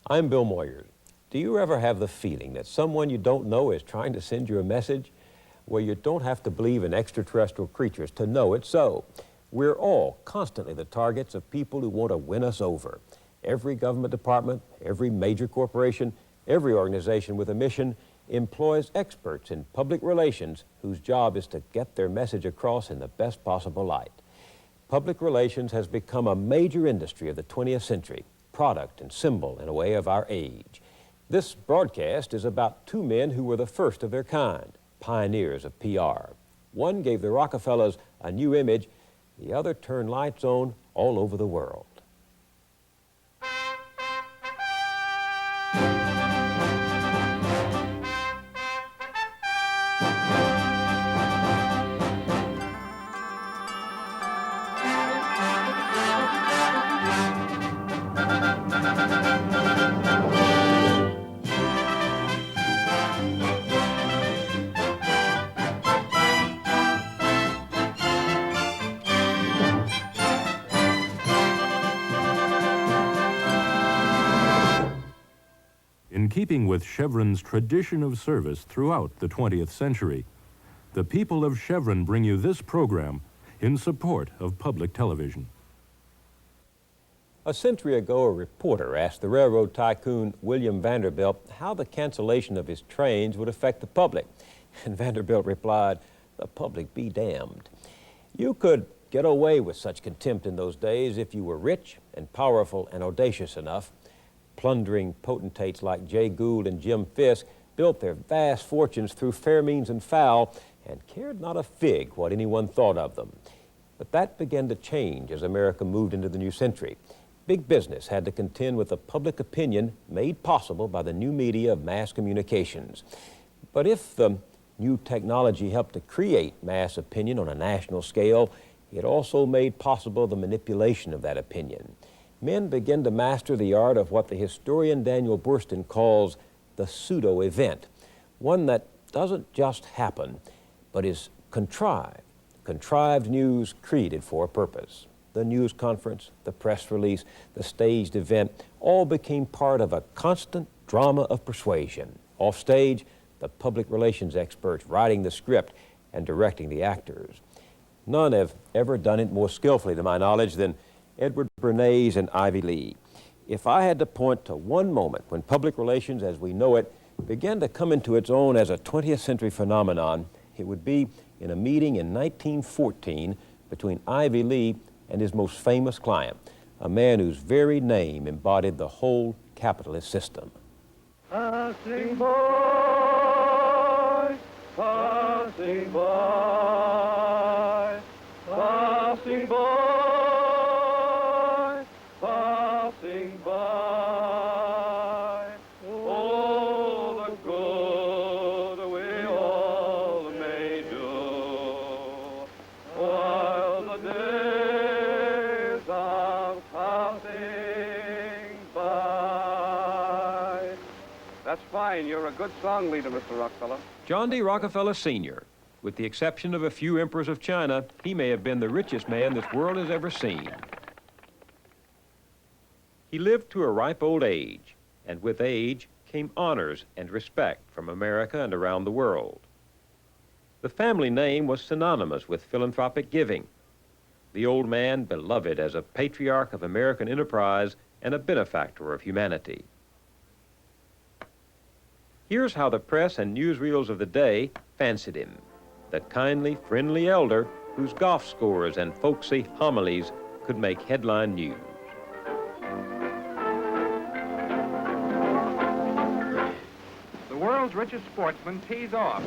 I'm Bill Moyers. Do you ever have the feeling that someone you don't know is trying to send you a message? Well, you don't have to believe in extraterrestrial creatures to know it's so. We're all constantly the targets of people who want to win us over. Every government department, every major corporation, every organization with a mission employs experts in public relations whose job is to get their message across in the best possible light. Public relations has become a major industry of the 20th century, product and symbol, in a way, of our age. This broadcast is about two men who were the first of their kind, pioneers of PR. One gave the Rockefellers a new image, the other turned lights on all over the world. In keeping with Chevron's tradition of service throughout the 20th century, the people of Chevron bring you this program in support of public television. A century ago, a reporter asked the railroad tycoon William Vanderbilt how the cancellation of his trains would affect the public. And Vanderbilt replied, "The public be damned." You could get away with such contempt in those days if you were rich and powerful and audacious enough. Plundering potentates like Jay Gould and Jim Fisk built their vast fortunes through fair means and foul and cared not a fig what anyone thought of them. But that began to change as America moved into the new century. Big business had to contend with the public opinion made possible by the new media of mass communications. But if the new technology helped to create mass opinion on a national scale, it also made possible the manipulation of that opinion. Men begin to master the art of what the historian Daniel Boorstin calls the pseudo-event, one that doesn't just happen, but is contrived news created for a purpose. The news conference, the press release, the staged event, all became part of a constant drama of persuasion. Off stage, the public relations experts writing the script and directing the actors. None have ever done it more skillfully, to my knowledge, than Edward Bernays and Ivy Lee. If I had to point to one moment when public relations as we know it began to come into its own as a 20th century phenomenon, it would be in a meeting in 1914 between Ivy Lee and his most famous client, a man whose very name embodied the whole capitalist system. Passing by, passing by, passing by. Passing by, oh, the good we all may do, while the days are passing by. That's fine. You're a good song leader, Mr. Rockefeller. John D. Rockefeller Sr., with the exception of a few emperors of China, he may have been the richest man this world has ever seen. He lived to a ripe old age, and with age came honors and respect from America and around the world. The family name was synonymous with philanthropic giving. The old man beloved as a patriarch of American enterprise and a benefactor of humanity. Here's how the press and newsreels of the day fancied him, the kindly, friendly elder whose golf scores and folksy homilies could make headline news. The world's richest sportsman tees off.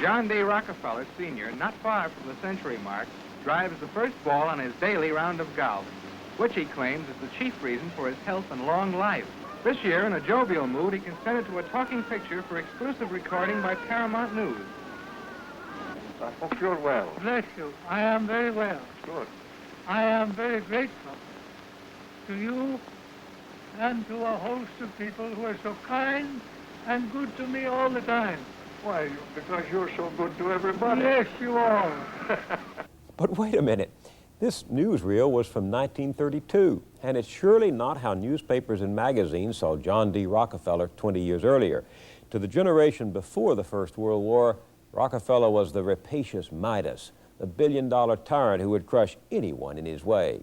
John D. Rockefeller Sr., not far from the century mark, drives the first ball on his daily round of golf, which he claims is the chief reason for his health and long life. This year, in a jovial mood, he consented to a talking picture for exclusive recording by Paramount News. I hope you're well. Bless you. I am very well. Good. I am very grateful to you and to a host of people who are so kind and good to me all the time. Why, because you're so good to everybody. Yes, you are. But wait a minute. This newsreel was from 1932, and it's surely not how newspapers and magazines saw John D. Rockefeller 20 years earlier. To the generation before the First World War, Rockefeller was the rapacious Midas, the billion-dollar tyrant who would crush anyone in his way.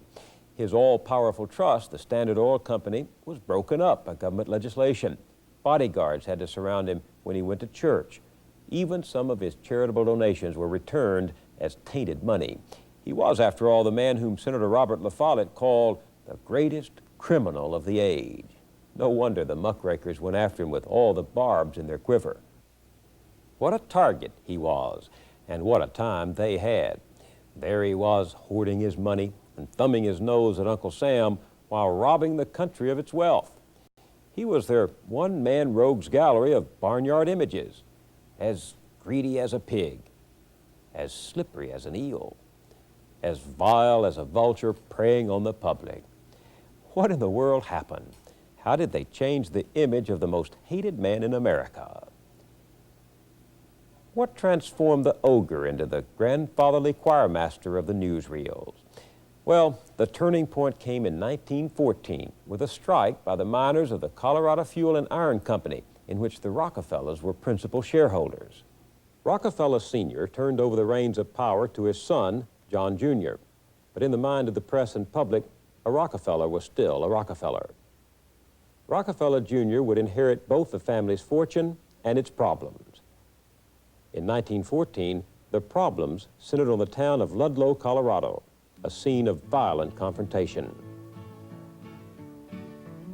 His all-powerful trust, the Standard Oil Company, was broken up by government legislation. Bodyguards had to surround him when he went to church. Even some of his charitable donations were returned as tainted money. He was, after all, the man whom Senator Robert La Follette called the greatest criminal of the age. No wonder the muckrakers went after him with all the barbs in their quiver. What a target he was, and what a time they had. There he was, hoarding his money and thumbing his nose at Uncle Sam while robbing the country of its wealth. He was their one-man rogues gallery of barnyard images, as greedy as a pig, as slippery as an eel, as vile as a vulture preying on the public. What in the world happened? How did they change the image of the most hated man in America? What transformed the ogre into the grandfatherly choirmaster of the newsreels? Well, the turning point came in 1914 with a strike by the miners of the Colorado Fuel and Iron Company, in which the Rockefellers were principal shareholders. Rockefeller Sr. turned over the reins of power to his son, John Jr., but in the mind of the press and public, a Rockefeller was still a Rockefeller. Rockefeller Jr. would inherit both the family's fortune and its problems. In 1914, the problems centered on the town of Ludlow, Colorado, a scene of violent confrontation.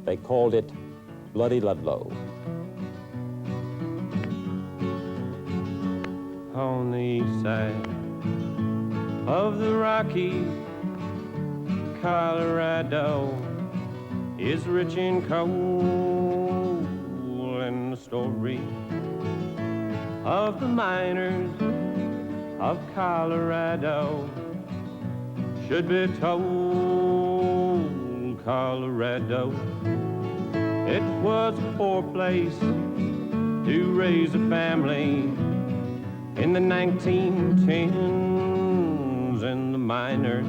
They called it Bloody Ludlow. On the east side of the Rockies, Colorado is rich in coal, and the story of the miners of Colorado should be told. Colorado, it was a poor place to raise a family in the 1910s, and the miners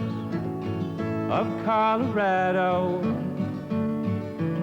of Colorado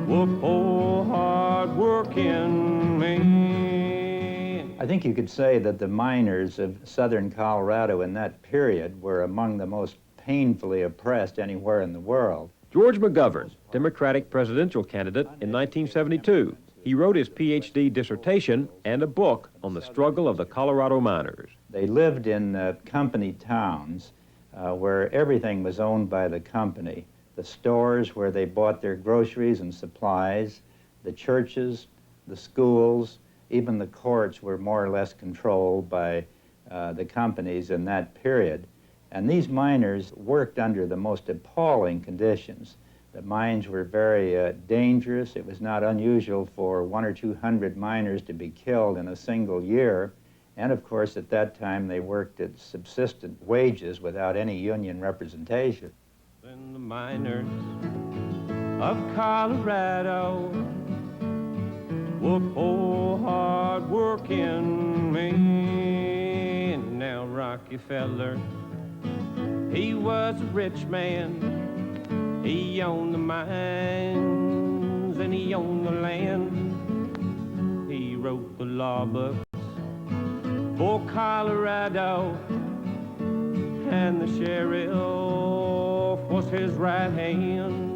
were poor, hard-working men. I think you could say that the miners of southern Colorado in that period were among the most painfully oppressed anywhere in the world. George McGovern, Democratic presidential candidate in 1972. He wrote his PhD dissertation and a book on the struggle of the Colorado miners. They lived in company towns where everything was owned by the company. The stores where they bought their groceries and supplies, the churches, the schools, even the courts were more or less controlled by the companies in that period. And these miners worked under the most appalling conditions. The mines were very dangerous. It was not unusual for 100 or 200 miners to be killed in a single year. And of course, at that time, they worked at subsistent wages without any union representation. And the miners of Colorado were poor, hard-working men. Now Rockefeller, he was a rich man. He owned the mines and he owned the land. He wrote the law books for Colorado, and the sheriff was his right hand.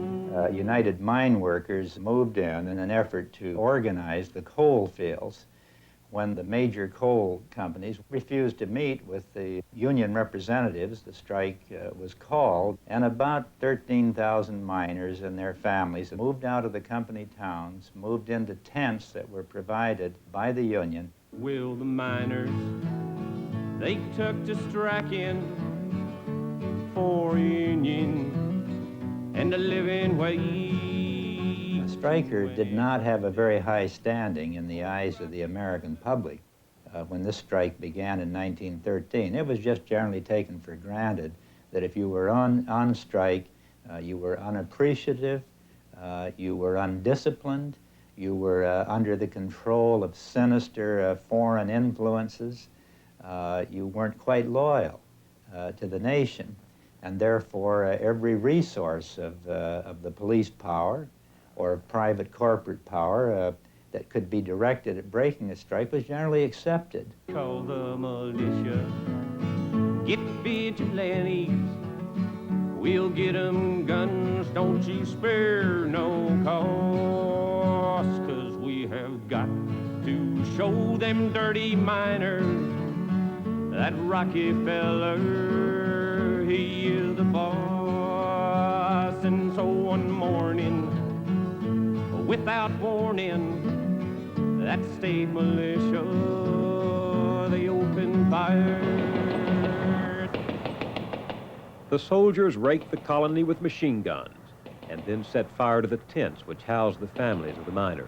United Mine Workers moved in an effort to organize the coal fields when the major coal companies refused to meet with the union representatives. The strike was called, and about 13,000 miners and their families moved out of the company towns, moved into tents that were provided by the union. Will the miners, they took to striking for union and a living wage. The striker did not have a very high standing in the eyes of the American public when this strike began in 1913. It was just generally taken for granted that if you were on strike, you were unappreciative, you were undisciplined, you were under the control of sinister foreign influences, you weren't quite loyal to the nation. and therefore every resource of the police power or of private corporate power that could be directed at breaking a strike was generally accepted. Call the militia, get vigilantes, we'll get 'em guns, don't you spare no cost, 'cause we have got to show them dirty miners that Rockefeller, he is the boss. And so one morning, without warning, that state militia, they opened fire. The soldiers raked the colony with machine guns and then set fire to the tents which housed the families of the miners.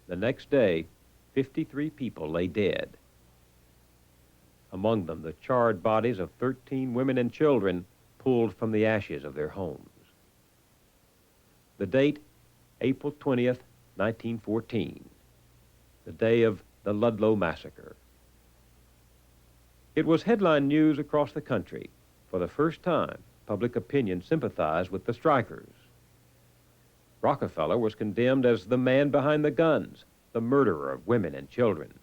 The next day, 53 people lay dead. Among them, the charred bodies of 13 women and children pulled from the ashes of their homes. The date, April 20th, 1914, the day of the Ludlow Massacre. It was headline news across the country. For the first time, public opinion sympathized with the strikers. Rockefeller was condemned as the man behind the guns, the murderer of women and children.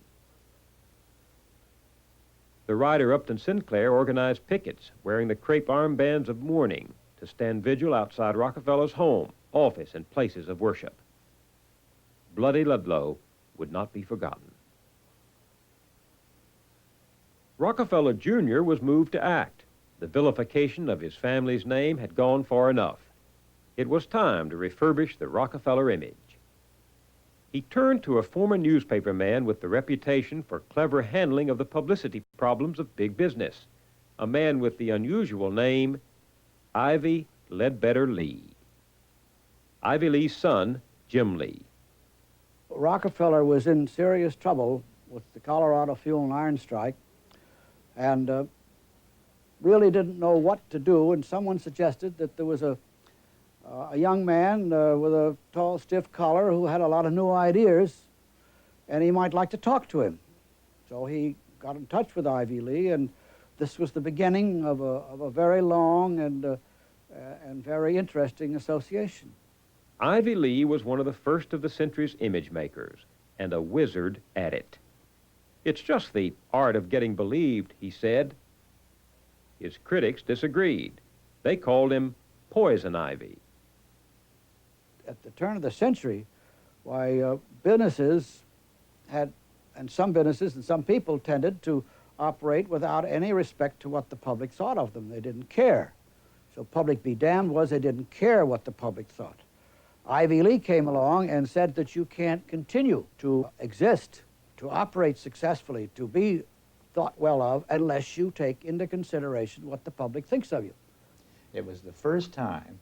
The writer Upton Sinclair organized pickets wearing the crepe armbands of mourning to stand vigil outside Rockefeller's home, office, and places of worship. Bloody Ludlow would not be forgotten. Rockefeller Jr. was moved to act. The vilification of his family's name had gone far enough. It was time to refurbish the Rockefeller image. He turned to a former newspaper man with the reputation for clever handling of the publicity problems of big business, a man with the unusual name Ivy Ledbetter Lee. Ivy Lee's son, Jim Lee. Rockefeller was in serious trouble with the Colorado Fuel and Iron Strike and really didn't know what to do, and someone suggested that there was a young man with a tall, stiff collar who had a lot of new ideas, and he might like to talk to him. So he got in touch with Ivy Lee, and this was the beginning of a very long and very interesting association. Ivy Lee was one of the first of the century's image makers, and a wizard at it. It's just the art of getting believed, he said. His critics disagreed. They called him Poison Ivy. At the turn of the century, why, businesses had, and some businesses and some people tended to operate without any respect to what the public thought of them. They didn't care. So public be damned was they didn't care what the public thought. Ivy Lee came along and said that you can't continue to exist, to operate successfully, to be thought well of, unless you take into consideration what the public thinks of you. It was the first time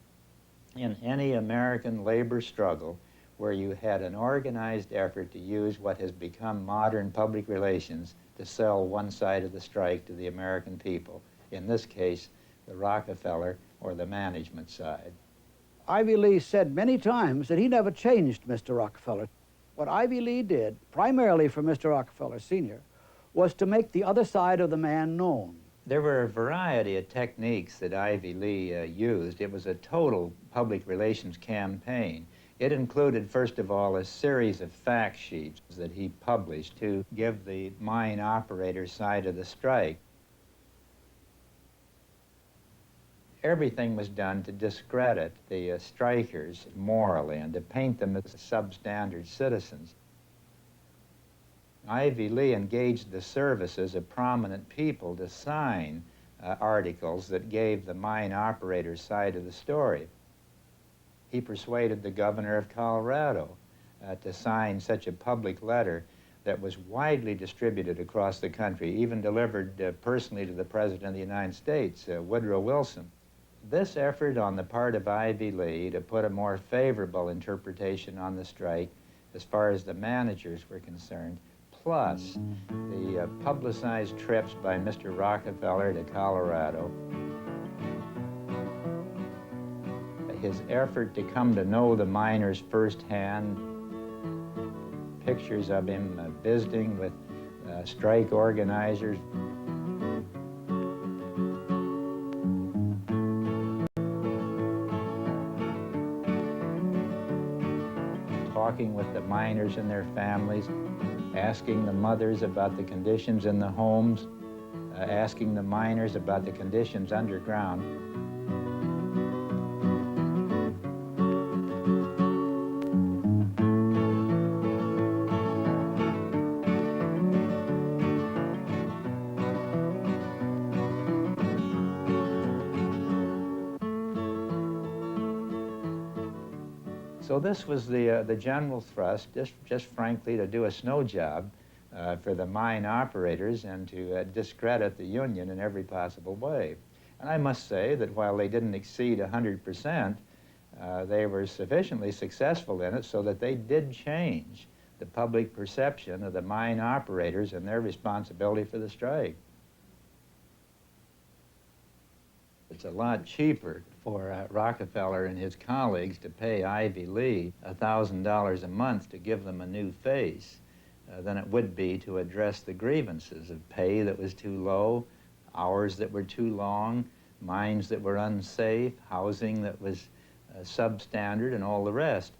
in any American labor struggle where you had an organized effort to use what has become modern public relations to sell one side of the strike to the American people, in this case, the Rockefeller or the management side. Ivy Lee said many times that he never changed Mr. Rockefeller. What Ivy Lee did, primarily for Mr. Rockefeller Sr., was to make the other side of the man known. There were a variety of techniques that Ivy Lee used. It was a total public relations campaign. It included, first of all, a series of fact sheets that he published to give the mine operator's side of the strike. Everything was done to discredit the strikers morally and to paint them as substandard citizens. Ivy Lee engaged the services of prominent people to sign articles that gave the mine operator's side of the story. He persuaded the governor of Colorado to sign such a public letter that was widely distributed across the country, even delivered personally to the President of the United States, Woodrow Wilson. This effort on the part of Ivy Lee to put a more favorable interpretation on the strike as far as the managers were concerned, plus the publicized trips by Mr. Rockefeller to Colorado, his effort to come to know the miners firsthand, pictures of him visiting with strike organizers. talking with the miners and their families, asking the mothers about the conditions in the homes, asking the miners about the conditions underground. So this was the general thrust, just frankly to do a snow job for the mine operators and to discredit the Union in every possible way. And I must say that while they didn't exceed 100%, they were sufficiently successful in it so that they did change the public perception of the mine operators and their responsibility for the strike. It's a lot cheaper for Rockefeller and his colleagues to pay Ivy Lee $1,000 a month to give them a new face than it would be to address the grievances of pay that was too low, hours that were too long, mines that were unsafe, housing that was substandard, and all the rest.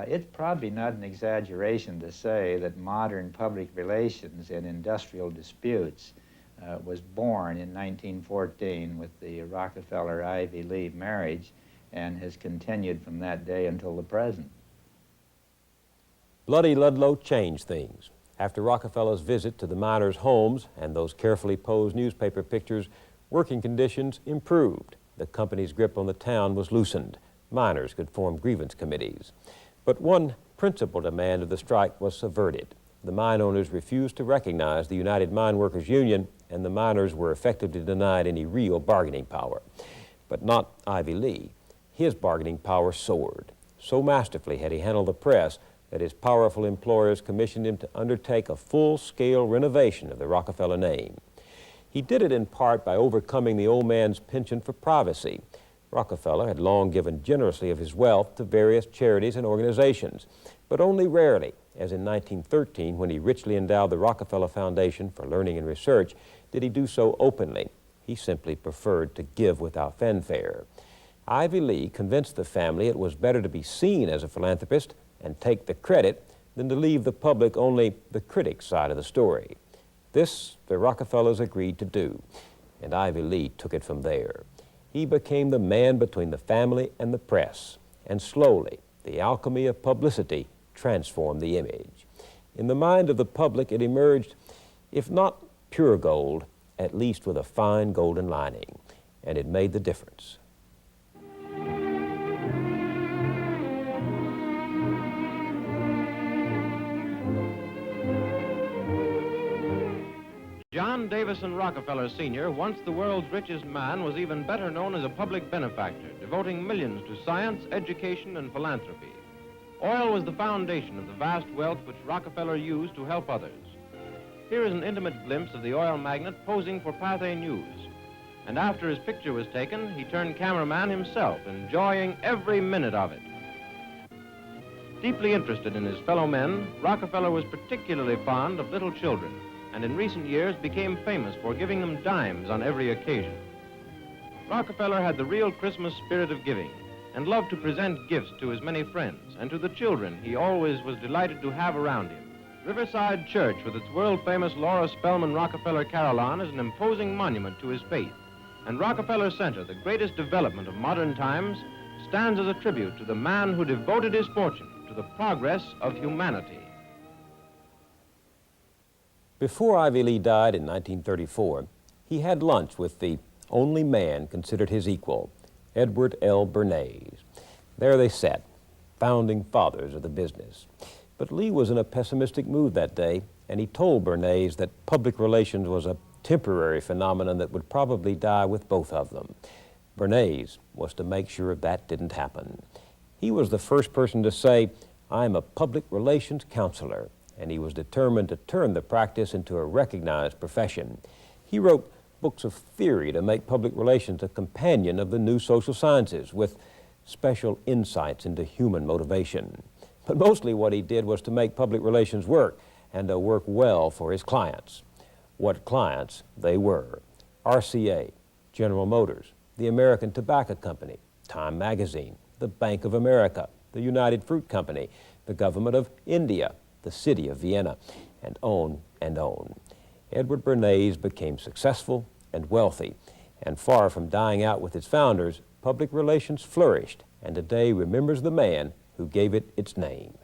It's probably not an exaggeration to say that modern public relations in industrial disputes was born in 1914 with the Rockefeller-Ivy Lee marriage and has continued from that day until the present. Bloody Ludlow changed things. After Rockefeller's visit to the miners' homes and those carefully posed newspaper pictures, working conditions improved. The company's grip on the town was loosened. Miners could form grievance committees. But one principal demand of the strike was subverted. The mine owners refused to recognize the United Mine Workers Union, and the miners were effectively denied any real bargaining power. But not Ivy Lee. His bargaining power soared. So masterfully had he handled the press that his powerful employers commissioned him to undertake a full-scale renovation of the Rockefeller name. He did it in part by overcoming the old man's penchant for privacy. Rockefeller had long given generously of his wealth to various charities and organizations, but only rarely, as in 1913 when he richly endowed the Rockefeller Foundation for Learning and Research, did he do so openly. He simply preferred to give without fanfare. Ivy Lee convinced the family it was better to be seen as a philanthropist and take the credit than to leave the public only the critic's side of the story. This the Rockefellers agreed to do, and Ivy Lee took it from there. He became the man between the family and the press, and slowly the alchemy of publicity transformed the image. In the mind of the public, it emerged, if not pure gold, at least with a fine golden lining, and it made the difference. John Davison Rockefeller Sr., once the world's richest man, was even better known as a public benefactor, devoting millions to science, education, and philanthropy. Oil was the foundation of the vast wealth which Rockefeller used to help others. Here is an intimate glimpse of the oil magnate posing for Pathé News. And after his picture was taken, he turned cameraman himself, enjoying every minute of it. Deeply interested in his fellow men, Rockefeller was particularly fond of little children, and in recent years became famous for giving them dimes on every occasion. Rockefeller had the real Christmas spirit of giving and loved to present gifts to his many friends and to the children he always was delighted to have around him. Riverside Church, with its world-famous Laura Spelman Rockefeller carillon, is an imposing monument to his faith, and Rockefeller Center, the greatest development of modern times, stands as a tribute to the man who devoted his fortune to the progress of humanity. Before Ivy Lee died in 1934, he had lunch with the only man considered his equal, Edward L. Bernays. There they sat, founding fathers of the business. But Lee was in a pessimistic mood that day, and he told Bernays that public relations was a temporary phenomenon that would probably die with both of them. Bernays was to make sure that didn't happen. He was the first person to say, "I'm a public relations counselor," and he was determined to turn the practice into a recognized profession. He wrote books of theory to make public relations a companion of the new social sciences with special insights into human motivation. But mostly what he did was to make public relations work, and to work well for his clients. What clients they were: RCA, General Motors, the American Tobacco Company, Time Magazine, the Bank of America, the United Fruit Company, the government of India, the city of Vienna, and on and on. Edward Bernays became successful and wealthy, and far from dying out with its founders, public relations flourished, and today remembers the man who gave it its name.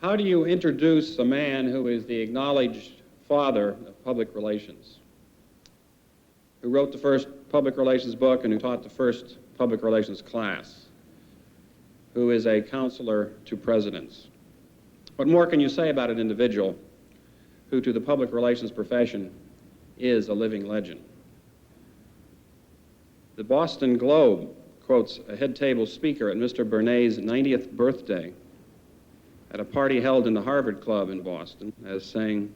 How do you introduce a man who is the acknowledged father of public relations, who wrote the first public relations book and who taught the first public relations class, who is a counselor to presidents? What more can you say about an individual who, to the public relations profession, is a living legend? The Boston Globe quotes a head table speaker at Mr. Bernays' 90th birthday at a party held in the Harvard Club in Boston as saying,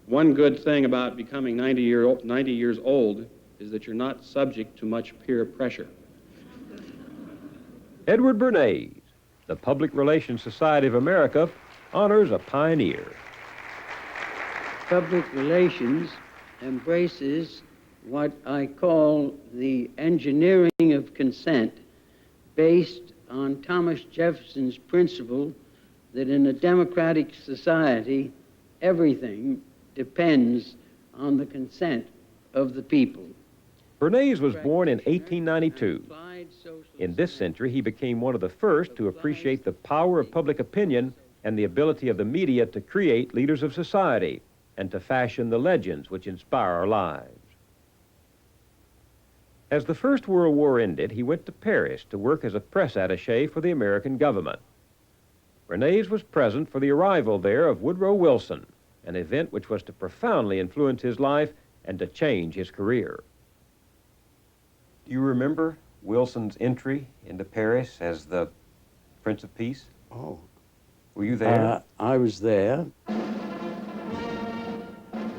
"One good thing about becoming 90 years old is that you're not subject to much peer pressure." Edward Bernays, the Public Relations Society of America, honors a pioneer. Public relations embraces what I call the engineering of consent, based on Thomas Jefferson's principle that in a democratic society, everything depends on the consent of the people. Bernays was born in 1892. In this century, he became one of the first to appreciate the power of public opinion and the ability of the media to create leaders of society and to fashion the legends which inspire our lives. As the First World War ended, he went to Paris to work as a press attaché for the American government. Bernays was present for the arrival there of Woodrow Wilson, an event which was to profoundly influence his life and to change his career. Do you remember Wilson's entry into Paris as the Prince of Peace? Oh. Were you there? I was there.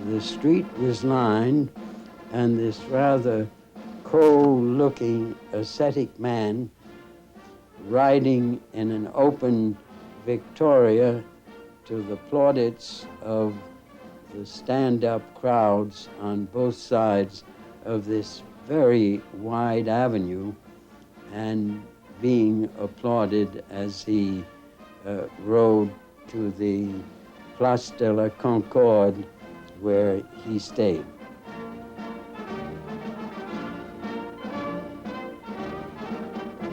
The street was lined, and this rather cold-looking ascetic man riding in an open Victoria to the plaudits of the stand-up crowds on both sides of this very wide avenue, and being applauded as he rode to the Place de la Concorde, where he stayed.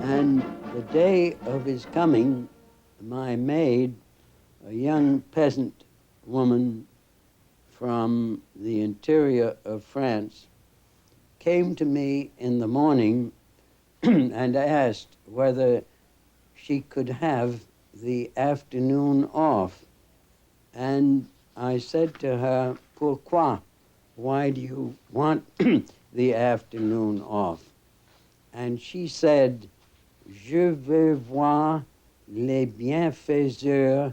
And the day of his coming, my maid, a young peasant woman from the interior of France, came to me in the morning and asked whether she could have the afternoon off. And I said to her, "Pourquoi? Why do you want the afternoon off?" And she said, "Je veux voir les bienfaiseurs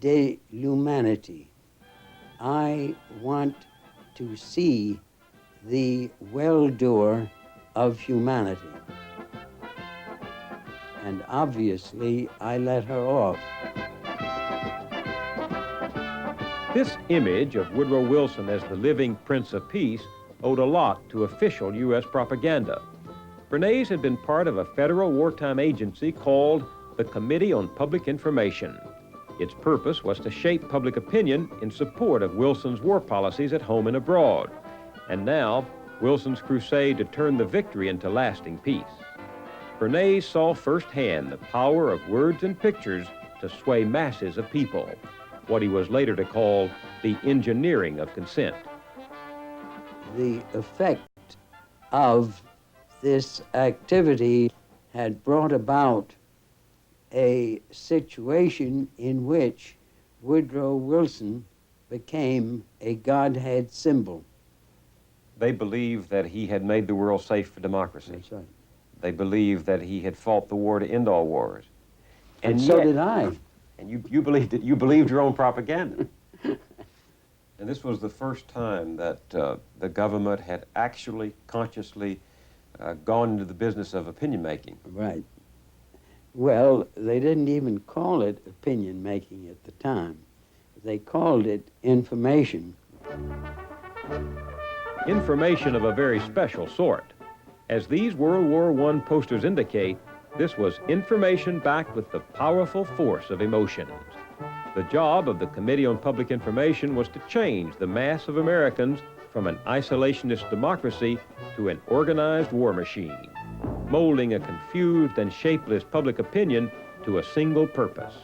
de l'humanité." I want to see the well-doer of humanity. And obviously, I let her off. This image of Woodrow Wilson as the living Prince of Peace owed a lot to official U.S. propaganda. Bernays had been part of a federal wartime agency called the Committee on Public Information. Its purpose was to shape public opinion in support of Wilson's war policies at home and abroad. And now, Wilson's crusade to turn the victory into lasting peace. Bernays saw firsthand the power of words and pictures to sway masses of people, what he was later to call the engineering of consent. The effect of this activity had brought about a situation in which Woodrow Wilson became a Godhead symbol. They believed that he had made the world safe for democracy. That's right. They believed that he had fought the war to end all wars. And so did I. And you believed it. You believed your own propaganda. And this was the first time that the government had actually consciously gone into the business of opinion making. Right. Well, they didn't even call it opinion making at the time. They called it information. Information of a very special sort. As these World War I posters indicate, this was information backed with the powerful force of emotions. The job of the Committee on Public Information was to change the mass of Americans from an isolationist democracy to an organized war machine, molding a confused and shapeless public opinion to a single purpose.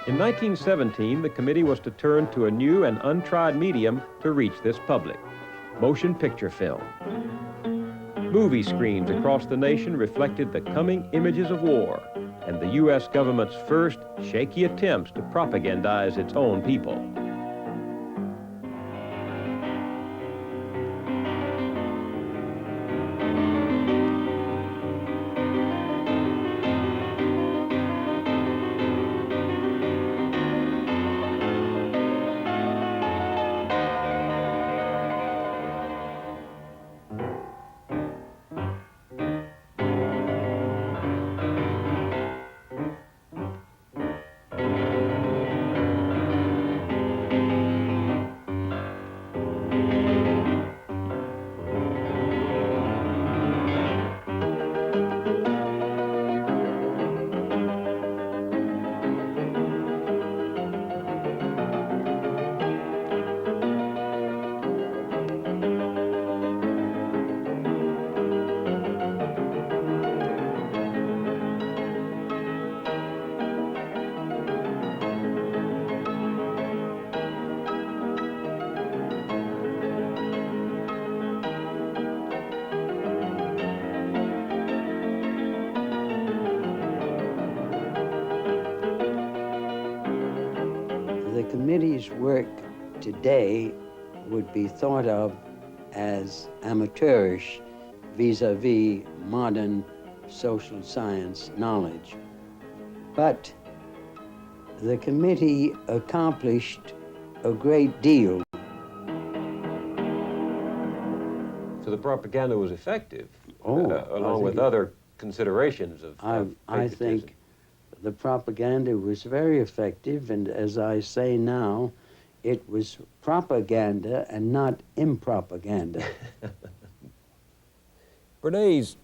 In 1917, the committee was to turn to a new and untried medium to reach this public: motion picture film. Movie screens across the nation reflected the coming images of war and the U.S. government's first shaky attempts to propagandize its own people. The committee's work today would be thought of as amateurish vis-a-vis modern social science knowledge. But the committee accomplished a great deal. So the propaganda was effective, I along think with other considerations of I patriotism. think the propaganda was very effective, and as I say now, it was propaganda and not impropaganda. Bernays'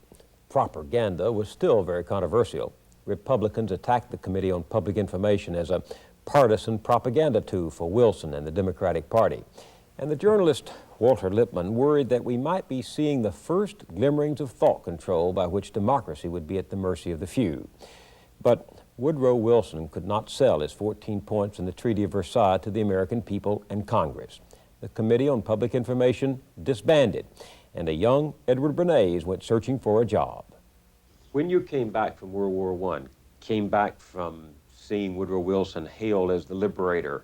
propaganda was still very controversial. Republicans attacked the Committee on Public Information as a partisan propaganda tool for Wilson and the Democratic Party. And the journalist Walter Lippmann worried that we might be seeing the first glimmerings of thought control by which democracy would be at the mercy of the few. But Woodrow Wilson could not sell his 14 points in the Treaty of Versailles to the American people and Congress. The Committee on Public Information disbanded, and a young Edward Bernays went searching for a job. When you came back from World War I, came back from seeing Woodrow Wilson hailed as the liberator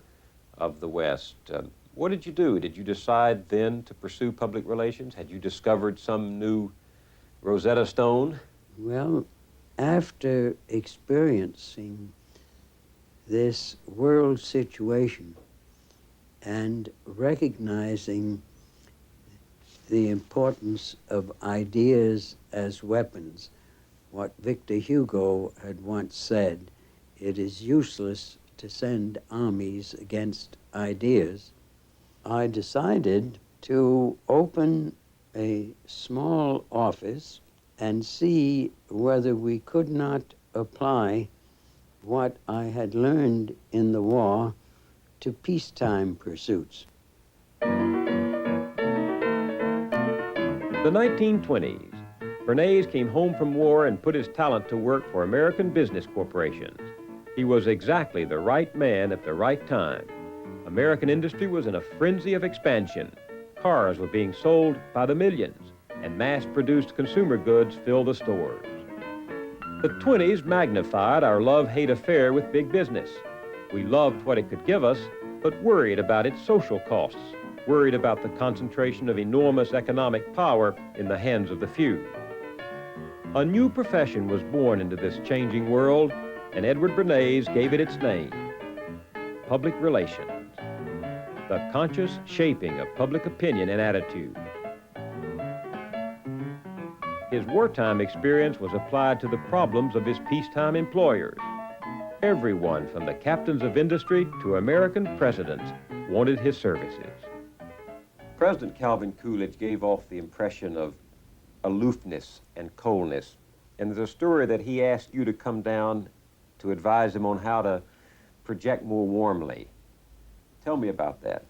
of the West, what did you do? Did you decide then to pursue public relations? Had you discovered some new Rosetta Stone? Well, after experiencing this world situation and recognizing the importance of ideas as weapons, what Victor Hugo had once said, it is useless to send armies against ideas, I decided to open a small office and see whether we could not apply what I had learned in the war to peacetime pursuits. The 1920s. Bernays came home from war and put his talent to work for American business corporations. He was exactly the right man at the right time. American industry was in a frenzy of expansion. Cars were being sold by the millions, and mass-produced consumer goods filled the stores. The 20s magnified our love-hate affair with big business. We loved what it could give us, but worried about its social costs, worried about the concentration of enormous economic power in the hands of the few. A new profession was born into this changing world, and Edward Bernays gave it its name: public relations, the conscious shaping of public opinion and attitude. His wartime experience was applied to the problems of his peacetime employers. Everyone from the captains of industry to American presidents wanted his services. President Calvin Coolidge gave off the impression of aloofness and coldness. And there's a story that he asked you to come down to advise him on how to project more warmly. Tell me about that.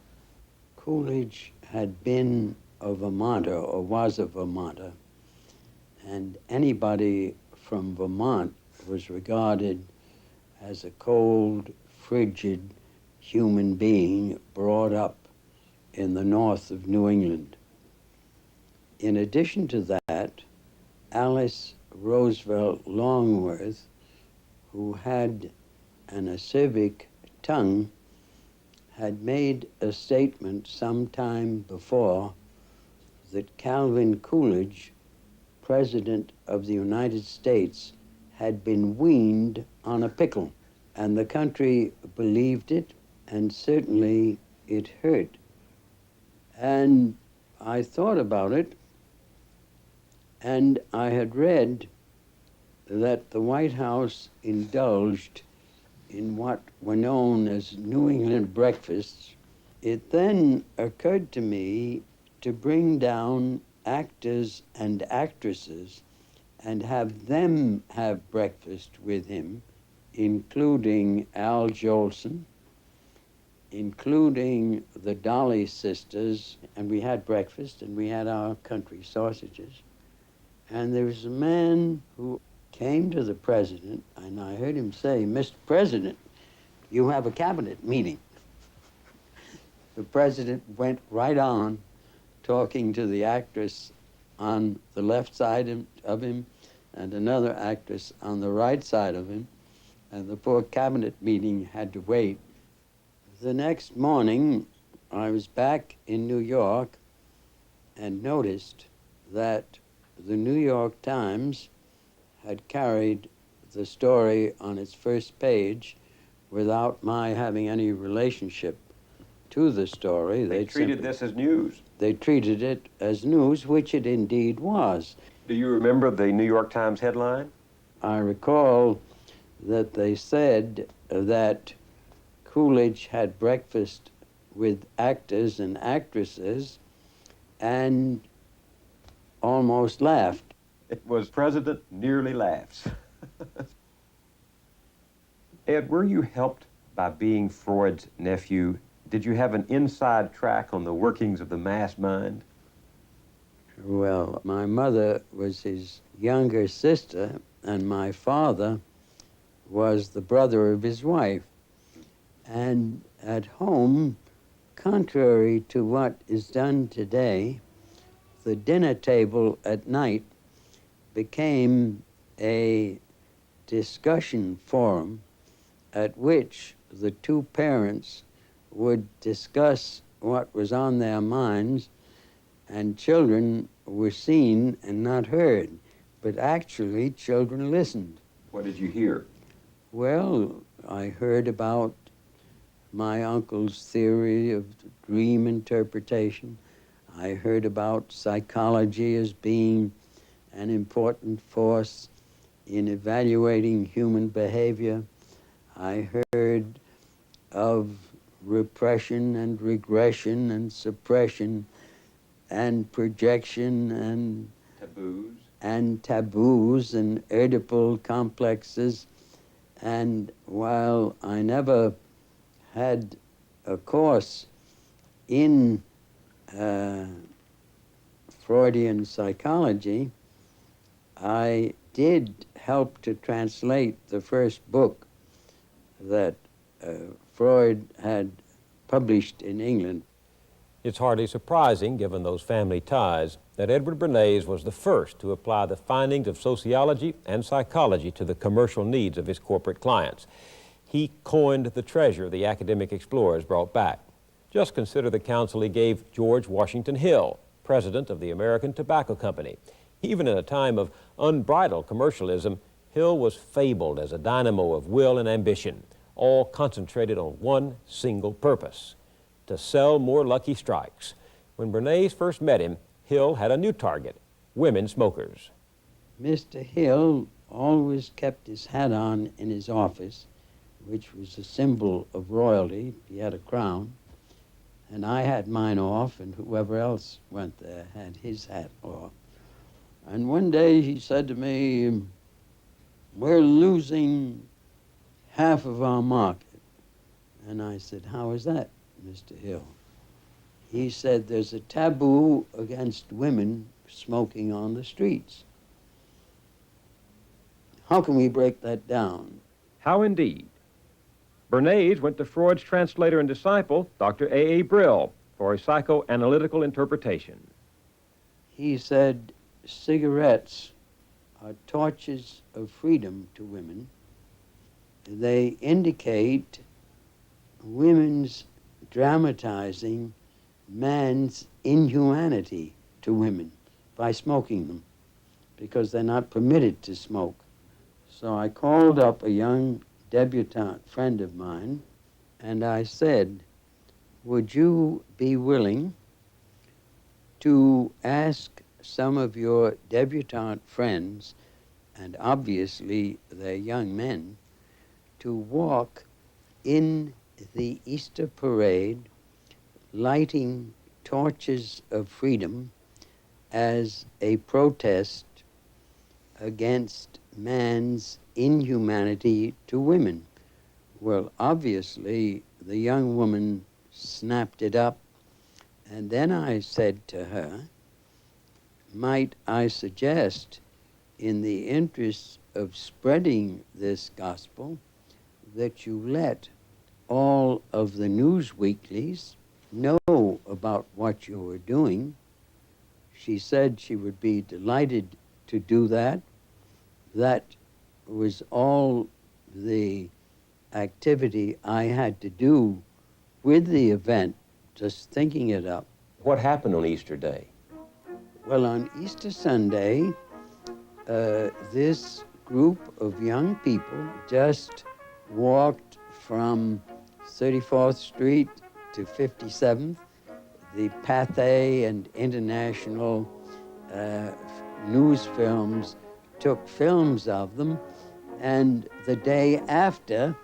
Coolidge had been a Vermonter, or was a Vermonter, and anybody from Vermont was regarded as a cold, frigid human being brought up in the north of New England. In addition to that, Alice Roosevelt Longworth, who had an acerbic tongue, had made a statement some time before that Calvin Coolidge, President of the United States, had been weaned on a pickle. And the country believed it, and certainly it hurt. And I thought about it, and I had read that the White House indulged in what were known as New England breakfasts. It then occurred to me to bring down actors and actresses and have them have breakfast with him, including Al Jolson, including the Dolly sisters, and we had breakfast and we had our country sausages. And there was a man who came to the president, and I heard him say, "Mr. President, you have a cabinet meeting." The president went right on talking to the actress on the left side of him and another actress on the right side of him, and the poor cabinet meeting had to wait. The next morning, I was back in New York and noticed that the New York Times had carried the story on its first page without my having any relationship to the story. They treated this as news. They treated it as news, which it indeed was. Do you remember the New York Times headline? I recall that they said that Coolidge had breakfast with actors and actresses and almost laughed. It was President Nearly Laughs. Ed, were you helped by being Freud's nephew? Did you have an inside track on the workings of the mass mind? Well, my mother was his younger sister, and my father was the brother of his wife. And at home, contrary to what is done today, the dinner table at night became a discussion forum at which the two parents would discuss what was on their minds, and children were seen and not heard. But actually, children listened. What did you hear? Well, I heard about my uncle's theory of dream interpretation. I heard about psychology as being an important force in evaluating human behavior. I heard of repression and regression and suppression and projection and taboos and Oedipal complexes. And while I never had a course in Freudian psychology, I did help to translate the first book that Freud had published in England. It's hardly surprising, given those family ties, that Edward Bernays was the first to apply the findings of sociology and psychology to the commercial needs of his corporate clients. He coined the treasure the academic explorers brought back. Just consider the counsel he gave George Washington Hill, president of the American Tobacco Company. Even in a time of unbridled commercialism, Hill was fabled as a dynamo of will and ambition, all concentrated on one single purpose: to sell more Lucky Strikes. When Bernays first met him, Hill had a new target: women smokers. Mr. Hill always kept his hat on in his office, which was a symbol of royalty. He had a crown, and I had mine off, and whoever else went there had his hat off. And one day he said to me, "We're losing half of our market." And I said, how is that, Mr. Hill? He said, there's a taboo against women smoking on the streets. How can we break that down? How indeed? Bernays went to Freud's translator and disciple, Dr. A. Brill, for a psychoanalytical interpretation. He said, cigarettes are torches of freedom to women. They indicate women's dramatizing man's inhumanity to women by smoking them, because they're not permitted to smoke. So I called up a young debutante friend of mine, and I said, would you be willing to ask some of your debutante friends, and obviously they're young men, to walk in the Easter parade lighting torches of freedom as a protest against man's inhumanity to women? Well, obviously, the young woman snapped it up, and then I said to her, might I suggest, in the interest of spreading this gospel, that you let all of the news weeklies know about what you were doing. She said she would be delighted to do that. That was all the activity I had to do with the event, just thinking it up. What happened on Easter Day? Well, on Easter Sunday, this group of young people just walked from 34th Street to 57th. The Pathé and International news films took films of them, and the day after,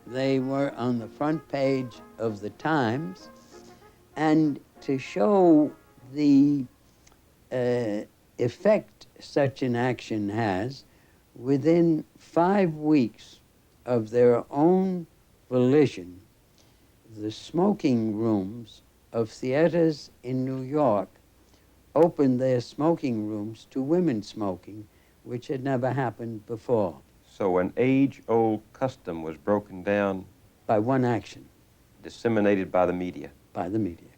they were on the front page of the Times. And to show the effect such an action has, within 5 weeks of their own volition, the smoking rooms of theaters in New York opened their smoking rooms to women smoking, which had never happened before. So an age-old custom was broken down By one action. Disseminated by the media. By the media.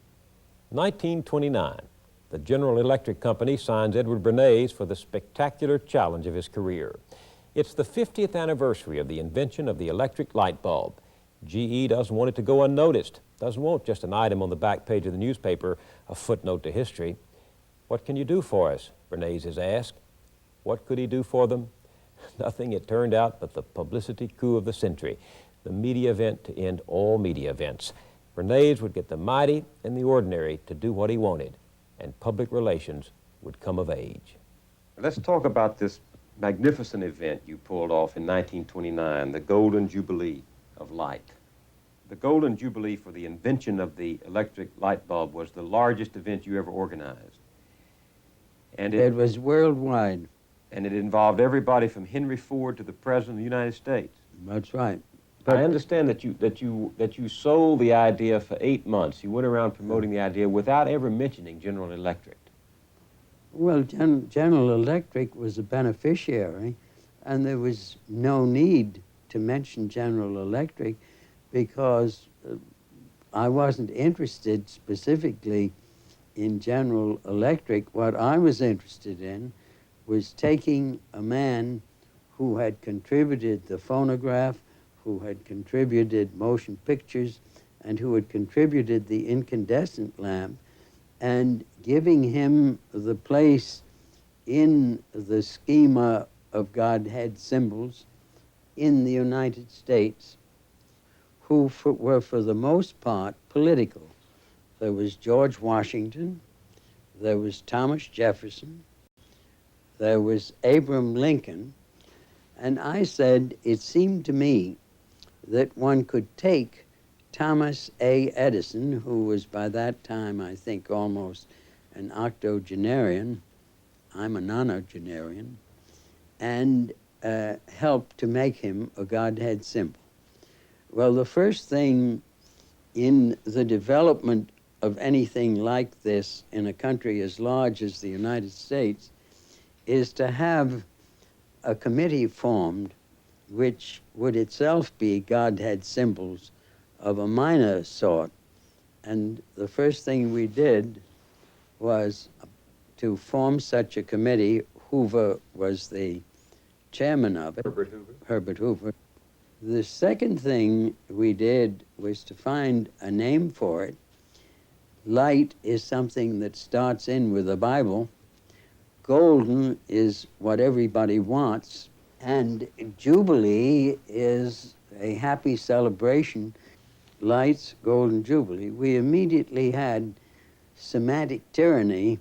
1929, the General Electric Company signs Edward Bernays for the spectacular challenge of his career. It's the 50th anniversary of the invention of the electric light bulb. GE doesn't want it to go unnoticed, doesn't want just an item on the back page of the newspaper, a footnote to history. What can you do for us? Bernays is asked. What could he do for them? Nothing, it turned out, but the publicity coup of the century, the media event to end all media events. Bernays would get the mighty and the ordinary to do what he wanted, and public relations would come of age. Let's talk about this magnificent event you pulled off in 1929, the Golden Jubilee of Light. The Golden Jubilee for the invention of the electric light bulb was the largest event you ever organized. And It was worldwide. And it involved everybody from Henry Ford to the President of the United States. That's right. I understand that you sold the idea for 8 months. You went around promoting the idea without ever mentioning General Electric. Well, General Electric was a beneficiary, and there was no need to mention General Electric because I wasn't interested specifically in General Electric. What I was interested in was taking a man who had contributed the phonograph, who had contributed motion pictures, and who had contributed the incandescent lamp, and giving him the place in the schema of Godhead symbols in the United States, who were for the most part political. There was George Washington, there was Thomas Jefferson, there was Abraham Lincoln, and I said it seemed to me that one could take Thomas A. Edison, who was by that time, I think, almost an octogenarian, I'm a nonagenarian, and help to make him a Godhead symbol. Well, the first thing in the development of anything like this in a country as large as the United States is to have a committee formed which would itself be Godhead symbols of a minor sort. And the first thing we did was to form such a committee. Hoover was the chairman of it. Herbert Hoover. The second thing we did was to find a name for it. Light is something that starts in with the Bible. Golden is what everybody wants. And Jubilee is a happy celebration. Lights, Golden Jubilee. We immediately had semantic tyranny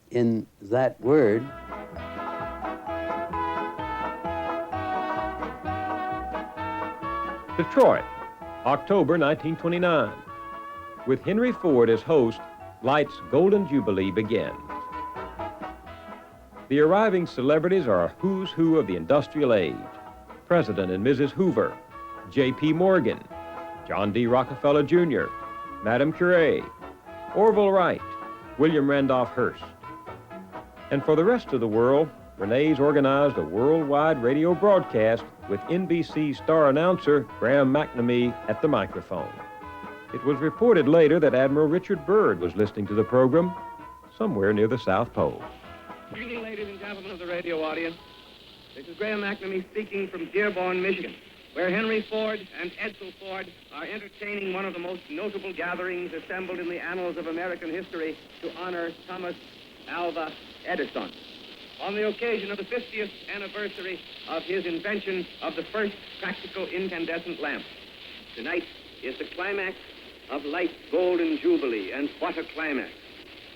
in that word. Detroit, October 1929. With Henry Ford as host, Light's Golden Jubilee begins. The arriving celebrities are a who's who of the industrial age. President and Mrs. Hoover, J.P. Morgan, John D. Rockefeller Jr., Madame Curie, Orville Wright, William Randolph Hearst. And for the rest of the world, Bernays organized a worldwide radio broadcast with NBC star announcer Graham McNamee at the microphone. It was reported later that Admiral Richard Byrd was listening to the program somewhere near the South Pole. Good evening, ladies and gentlemen of the radio audience. This is Graham McNamee speaking from Dearborn, Michigan, where Henry Ford and Edsel Ford are entertaining one of the most notable gatherings assembled in the annals of American history to honor Thomas Alva Edison on the occasion of the 50th anniversary of his invention of the first practical incandescent lamp. Tonight is the climax of Light's Golden Jubilee, and what a climax.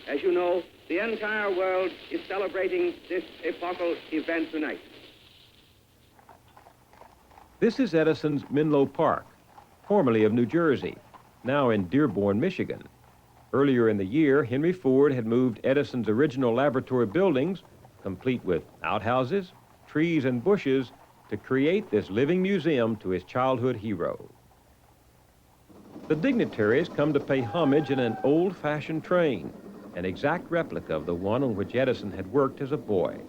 As you know, the entire world is celebrating this epochal event tonight. This is Edison's Menlo Park, formerly of New Jersey, now in Dearborn, Michigan. Earlier in the year, Henry Ford had moved Edison's original laboratory buildings, complete with outhouses, trees, and bushes, to create this living museum to his childhood hero. The dignitaries come to pay homage in an old-fashioned train, an exact replica of the one on which Edison had worked as a boy.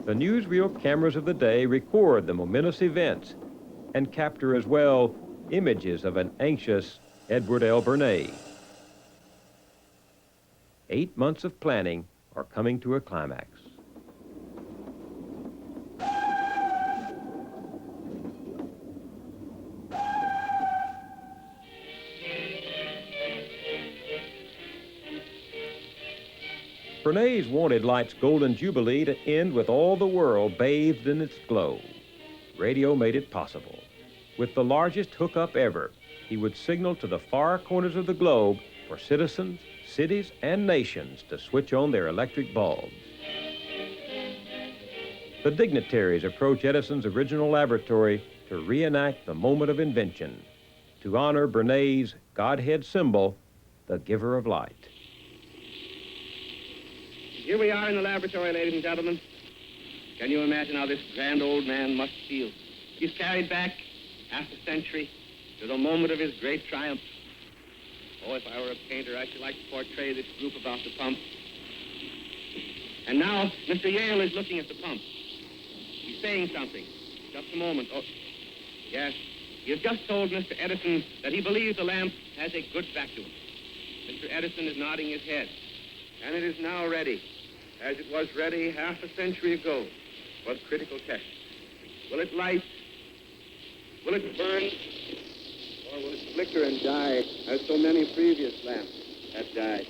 The newsreel cameras of the day record the momentous events and capture as well images of an anxious Edward L. Bernays. 8 months of planning are coming to a climax. Bernays wanted Light's Golden Jubilee to end with all the world bathed in its glow. Radio made it possible. With the largest hookup ever, he would signal to the far corners of the globe for citizens, cities, and nations to switch on their electric bulbs. The dignitaries approach Edison's original laboratory to reenact the moment of invention, to honor Bernays' Godhead symbol, the giver of light. Here we are in the laboratory, ladies and gentlemen. Can you imagine how this grand old man must feel? He's carried back half a century to the moment of his great triumph. Oh, if I were a painter, I should like to portray this group about the pump. And now, Mr. Yale is looking at the pump. He's saying something. Just a moment. Oh, yes. He has just told Mr. Edison that he believes the lamp has a good vacuum. Mr. Edison is nodding his head. And it is now ready, as it was ready half a century ago, for the critical test. Will it light? Will it burn? Or will it flicker and die, as so many previous lamps have died?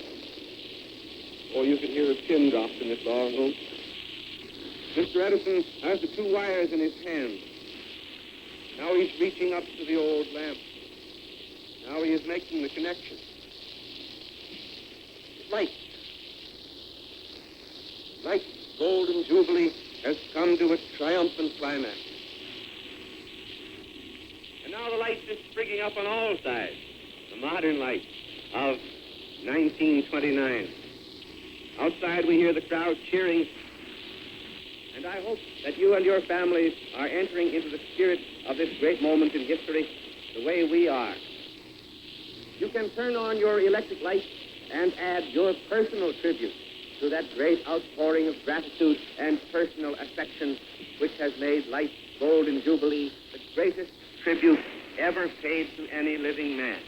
Oh, you can hear a pin dropped in this long room. Mr. Edison has the two wires in his hand. Now he's reaching up to the old lamp. Now he is making the connection. Light. Light's Golden Jubilee has come to its triumphant climax. And now the light is springing up on all sides. The modern light of 1929. Outside we hear the crowd cheering. And I hope that you and your families are entering into the spirit of this great moment in history the way we are. You can turn on your electric light and add your personal tribute to that great outpouring of gratitude and personal affection which has made life's golden jubilee the greatest tribute ever paid to any living man.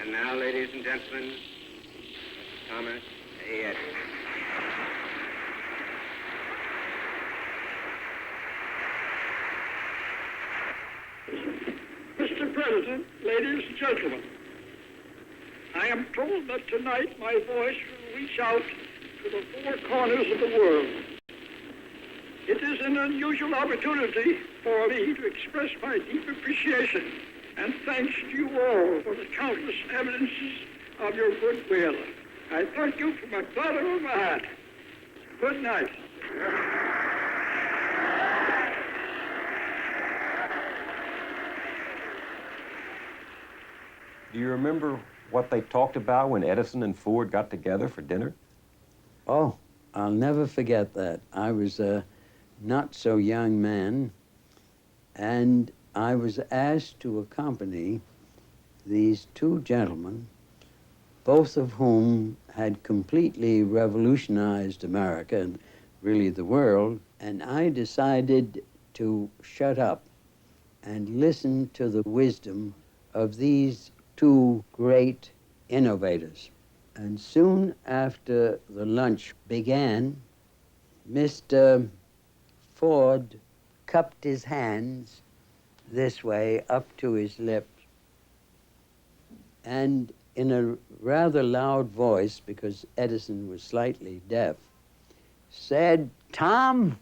And now, ladies and gentlemen, Thomas A. Edison. Mr. President, ladies and gentlemen, I am told that tonight my voice will reach out to the four corners of the world. It is an unusual opportunity for me to express my deep appreciation and thanks to you all for the countless evidences of your goodwill. I thank you from the bottom of my heart. Good night. Do you remember what they talked about when Edison and Ford got together for dinner? Oh, I'll never forget that. I was a not-so-young man, and I was asked to accompany these two gentlemen, both of whom had completely revolutionized America and really the world, and I decided to shut up and listen to the wisdom of these two great innovators. And soon after the lunch began, Mr. Ford cupped his hands this way up to his lips, and in a rather loud voice, because Edison was slightly deaf, said, "Tom,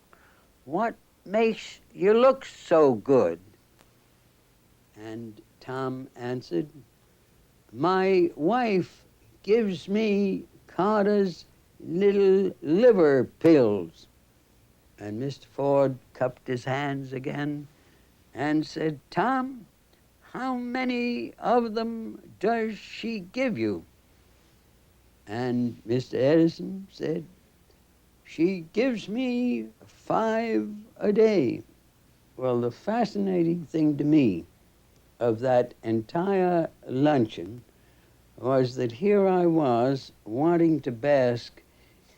what makes you look so good?" And Tom answered, "My wife gives me Carter's little liver pills." And Mr. Ford cupped his hands again and said, "Tom, how many of them does she give you?" And Mr. Edison said, "She gives me 5 a day." Well, the fascinating thing to me of that entire luncheon was that here I was wanting to bask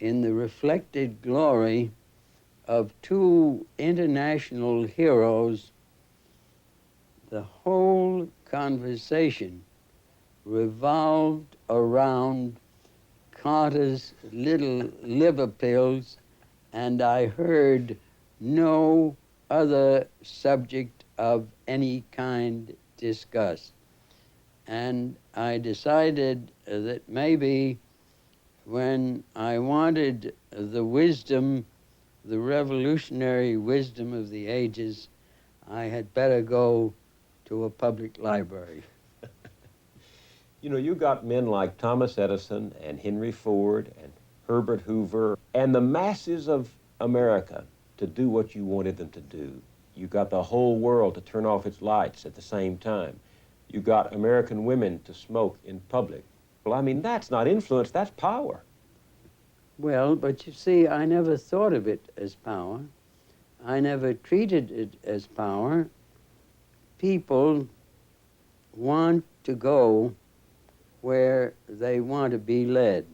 in the reflected glory of two international heroes. The whole conversation revolved around Carter's little liver pills, and I heard no other subject of any kind discussed. And I decided that maybe when I wanted the wisdom, the revolutionary wisdom of the ages, I had better go to a public library. You know, you got men like Thomas Edison and Henry Ford and Herbert Hoover and the masses of America to do what you wanted them to do. You got the whole world to turn off its lights at the same time. You got American women to smoke in public. Well, I mean, that's not influence, that's power. Well, but you see, I never thought of it as power. I never treated it as power. People want to go where they want to be led.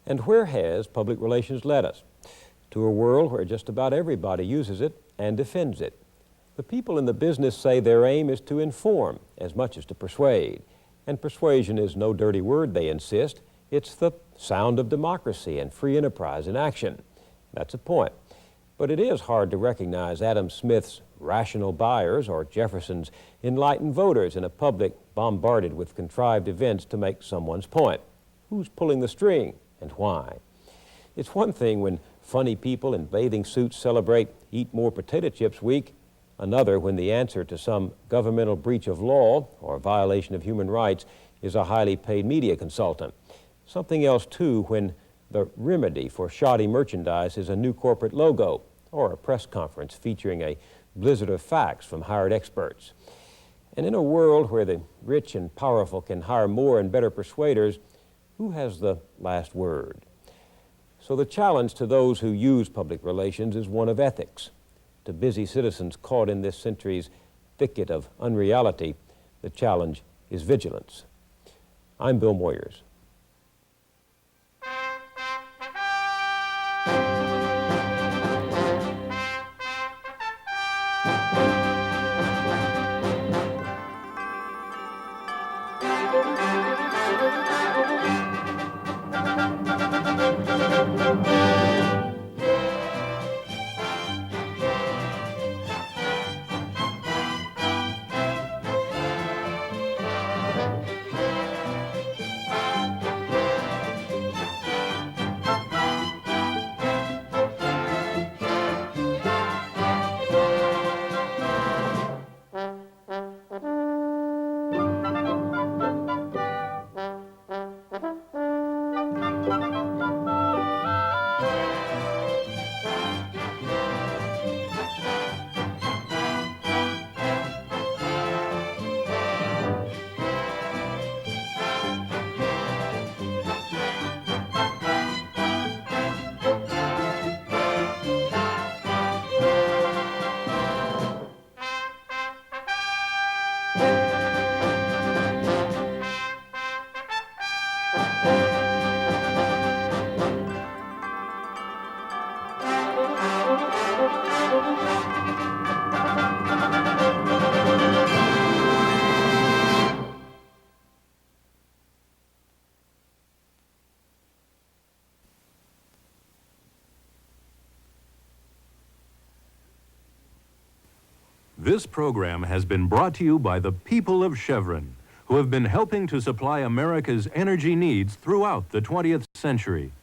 And where has public relations led us? To a world where just about everybody uses it and defends it. The people in the business say their aim is to inform as much as to persuade. And persuasion is no dirty word, they insist. It's the sound of democracy and free enterprise in action. That's a point. But it is hard to recognize Adam Smith's rational buyers or Jefferson's enlightened voters in a public bombarded with contrived events to make someone's point. Who's pulling the string and why? It's one thing when funny people in bathing suits celebrate Eat More Potato Chips Week, another when the answer to some governmental breach of law or violation of human rights is a highly paid media consultant. Something else, too, when the remedy for shoddy merchandise is a new corporate logo or a press conference featuring a blizzard of facts from hired experts. And in a world where the rich and powerful can hire more and better persuaders, who has the last word? So the challenge to those who use public relations is one of ethics. To busy citizens caught in this century's thicket of unreality, the challenge is vigilance. I'm Bill Moyers. This program has been brought to you by the people of Chevron, who have been helping to supply America's energy needs throughout the 20th century.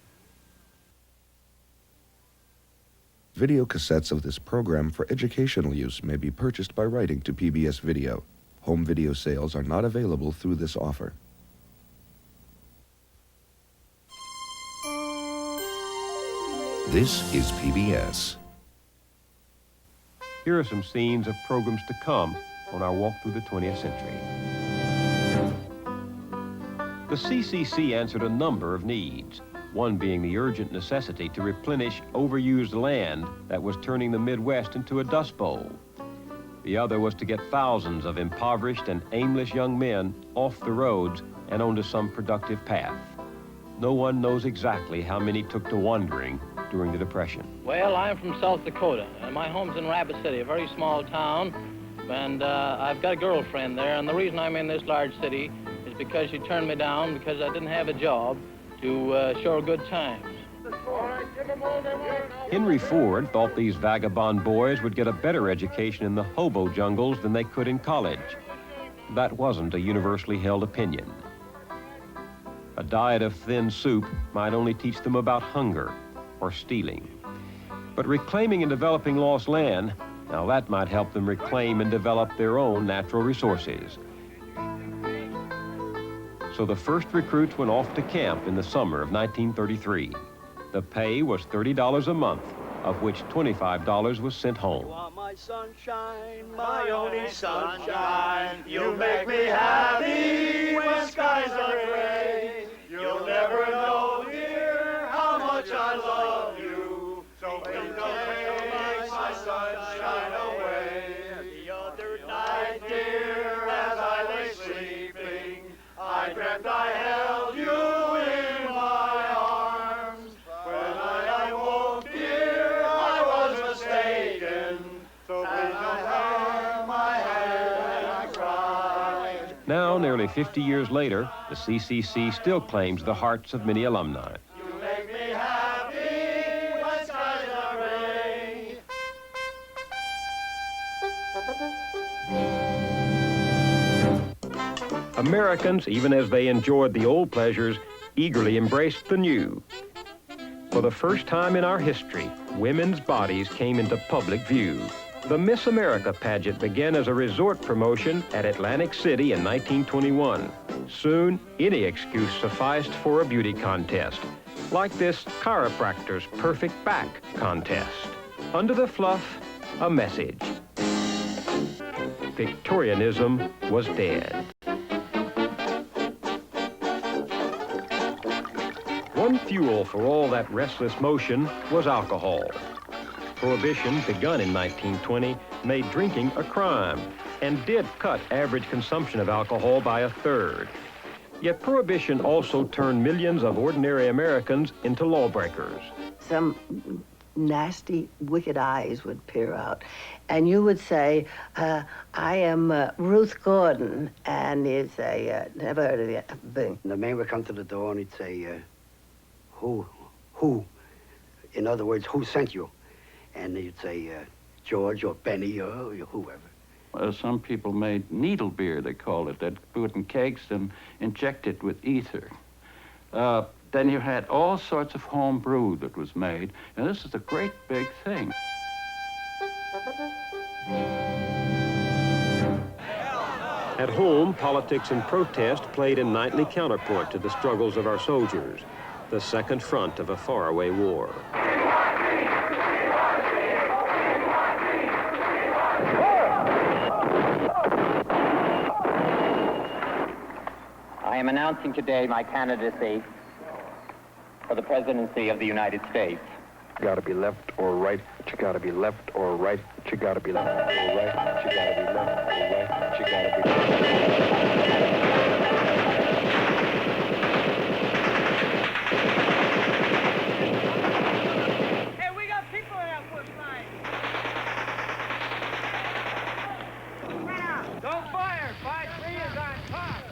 Video cassettes of this program for educational use may be purchased by writing to PBS Video. Home video sales are not available through this offer. This is PBS. Here are some scenes of programs to come on our walk through the 20th century. The CCC answered a number of needs, one being the urgent necessity to replenish overused land that was turning the Midwest into a dust bowl. The other was to get thousands of impoverished and aimless young men off the roads and onto some productive path. No one knows exactly how many took to wandering during the Depression. Well, I'm from South Dakota, and my home's in Rapid City, a very small town, and I've got a girlfriend there, and the reason I'm in this large city is because she turned me down because I didn't have a job to show her good times. Henry Ford thought these vagabond boys would get a better education in the hobo jungles than they could in college. That wasn't a universally held opinion. A diet of thin soup might only teach them about hunger or stealing. But reclaiming and developing lost land, now that might help them reclaim and develop their own natural resources. So the first recruits went off to camp in the summer of 1933. The pay was $30 a month, of which $25 was sent home. You are my sunshine, my only sunshine. You make me happy when skies are gray. You'll never know, dear, how much I love you. So please don't take my sunshine away. The other night, dear, as I lay sleeping, I dreamt I held you in my arms. When I awoke, dear, I was mistaken. So please don't hurt my head and I cried. Now, nearly 50 years later, the CCC still claims the hearts of many alumni. You make me happy when skies are gray. Americans, even as they enjoyed the old pleasures, eagerly embraced the new. For the first time in our history, women's bodies came into public view. The Miss America pageant began as a resort promotion at Atlantic City in 1921. Soon, any excuse sufficed for a beauty contest, like this chiropractor's perfect back contest. Under the fluff, a message. Victorianism was dead. One fuel for all that restless motion was alcohol. Prohibition, begun in 1920, made drinking a crime and did cut average consumption of alcohol by a third. Yet Prohibition also turned millions of ordinary Americans into lawbreakers. Some nasty, wicked eyes would peer out, and you would say, I am Ruth Gordon, and you'd say, never heard of the thing. The man would come to the door and he'd say, who? In other words, who sent you? And he'd say, George or Benny or whoever. Some people made needle beer, they called it. They'd put it in kegs and inject it with ether. Then you had all sorts of home brew that was made, and this is a great big thing. At home, politics and protest played a nightly counterpoint to the struggles of our soldiers, the second front of a faraway war. I am announcing today my candidacy for the presidency of the United States. You gotta be left or right, but you gotta be left or right, but you gotta be left or right, but you gotta be left or right, but you gotta be Hey, we got people in that first line. Don't fire. 5-3 is on top.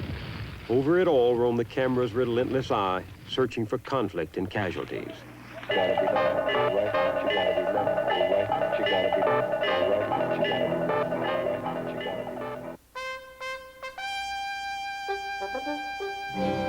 Over it all roamed the camera's relentless eye, searching for conflict and casualties. You gotta be left or right, but you gotta be left or right, but you gotta be left or right, but you gotta be left or right, but you gotta be left.